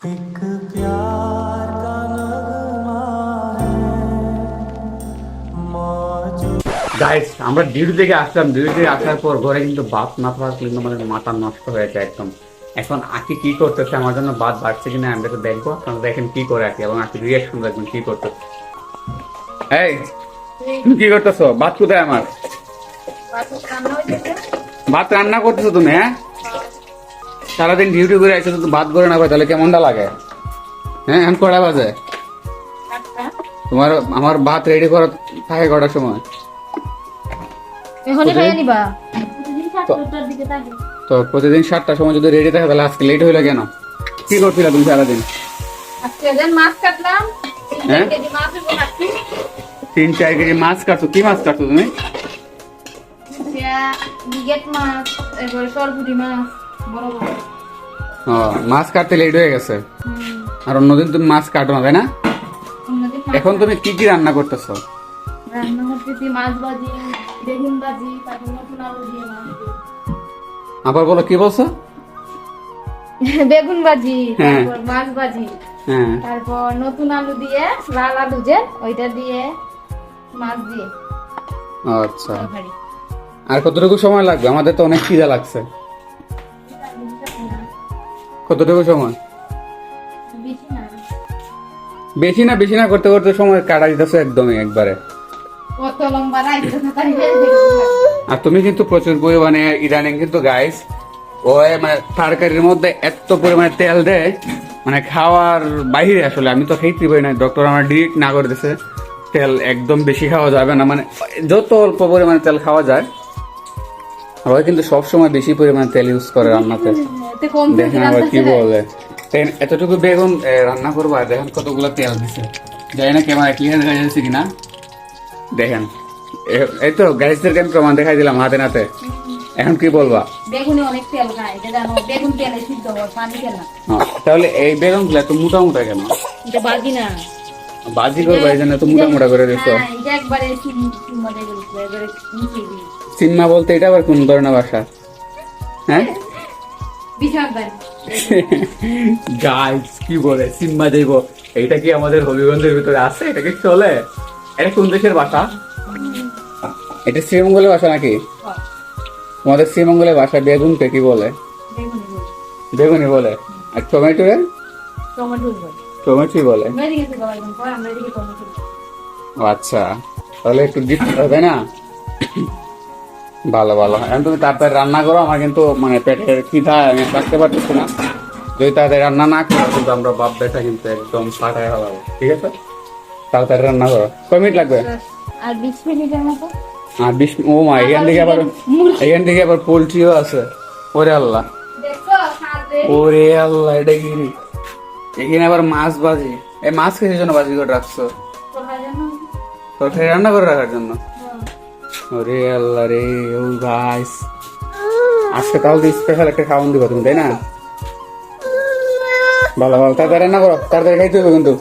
Guys আমরা duty থেকে আসলাম, duty থেকে আসার পর ঘরে কিন্তু ভাত না থাকলে কিন্তু আমাদের মাথা নষ্ট হয়েছে একদম। এখন আকি কি করতেছে, আমার জন্য ভাত বাড়ছে কিনা আমরা তো দেখবো, আপনারা দেখেন কি করে আকি এবং আকি রিয়াকশন দেখবেন কি করতেছে। এই তুমি কি করতেছো? ভাত কোথায় আমার? ভাত রান্না করতেছো তুমি? হ্যাঁ, সারাদিন ডিউটি করে আসছো তো ভাত করে না পাই তাহলে কেমনটা লাগে? হ্যাঁ, এখন কটা বাজে? তোমার আমার ভাত রেডি করা থাকে কটার সময়? তো প্রতিদিন 7টার সময় যদি রেডি থাকে তাহলে আজকে লেট হইলো কেন? কি করছিল তুমি সারাদিন? হ্যাঁ, 3-4 কেজি মাছ কাটছো। কি মাছ কাটছো তুমি? ও, মাছ কাটতে লেট হয়ে গেছে। আর অন্যদিন তুমি মাছ কাটো না, তাই না? এখন তুমি কি কি রান্না করতেছো? আবার বলো, কি বলছো? বেগুন ভাজি, হ্যাঁ। তারপর মাছ ভাজি, হ্যাঁ, তারপর নতুন আলু দিয়ে, লাল আলু যে ওইটা দিয়ে, মাছ দিয়ে আচ্ছা। তরকারি। আর কতটুকু সময় লাগবে? আমাদের তো অনেক খিদা লাগছে। কতটুকু সময়? বেশি না, বেশি না করতে করতে সময় কাটা দিতেছে একদমই একবারে। কত লম্বা রাইতে থাকাই। আর তুমি কিন্তু প্রচুর পরিমাণে ইদানিং কিন্তু গাইস ওই মানে তরকারির মধ্যে এত পরিমাণে তেল দেয়, মানে খাওয়ার বাইরে। আসলে আমি তো খেতেই পারি না, ডক্টর আমার ডিরেক্ট না করে দিছে তেল একদম বেশি খাওয়া যাবে না, মানে যত অল্প পরিমাণে তেল খাওয়া যায়। আর ওই কিন্তু সবসময় বেশি পরিমাণে তেল ইউজ করে রান্নাতে। দেখেন আবার কি বলে, এতটুকু বেগুন রান্না করবো আর দেখেন কতগুলো তেল দিছে। জানি না ক্যামেরা ক্লিয়ার দেখা যাচ্ছে কিনা, দেখেন। এই তো গ্যাসের কেন প্রমাণ দেখাই দিলাম হাতে নাতে। এখন কি বলবা? বেগুনে অনেক তেল খায়, এটা জানো? বেগুন তেলে সিদ্ধ হয়, পানি তেল না। তাহলে এই বেগুন গুলা তো মোটা মোটা কেন? এটা বাজি না, বাজি করবো এই জন্য তো মোটা মোটা করে দিছো। হ্যাঁ, এটা একবারে সিম্মাতে গেছে, একবারে নিচে দিয়ে। সিম্মা বলতে এটা আবার কোন ধরনের ভাষা? হ্যাঁ, বিশাল বাড়ি। গাইস কি বলে সিম্মা যাইব? এইটা কি আমাদের হবিগঞ্জের ভিতরে আছে? এটা কি চলে? এটা কোন দেশের ভাষা? এটা শ্রীমঙ্গলের ভাষা নাকি? তোমাদের শ্রীমঙ্গলের ভাষা বেগুনকে কি বলে? বেগুনি বলে। বেগুনি বলে। আর টমেটো রে? টমেটো বলে। টমেটো বলে। আমরা এদিকে তো বাবা একদম কয়, আমরা এদিকে টমেটো বলি। ও আচ্ছা, তাহলে একটু দিতে হবে না? ভালো ভালো। এখন তুমি তাড়াতাড়ি রান্না করো, আমার কিন্তু মানে পেটের খিদা আমি থাকতে পারতেছি না। যদি তাড়াতাড়ি রান্না না করো কিন্তু আমরা বাপ বেটা কিন্তু একদম ফাটাই হলাম। ঠিক আছে, তাড়াতাড়ি রান্না করো। কয় মিনিট লাগবে? আর 20 মিনিটের মতো। আর 20। ও মা, এখান থেকে আবার পোল্ট্রিও আছে। ওরে আল্লাহ, দেখো সাথে ওরে আল্লাহ, এটা কি? এখানে আবার মাছ বাজি। এই মাছ কিসের জন্য বাজি করে রাখছো? তোমরা জানো? তরকারি রান্না করে রাখার জন্য? ওরে আল্লাহ রে, ও গাইস আজকে তাহলে স্পেশাল একটা খাওয়ান দিবা তুমি, তাই না? ভালো ভালো, তাড়াতাড়ি রান্না করো, তাড়াতাড়ি খাইতে হবে কিন্তু।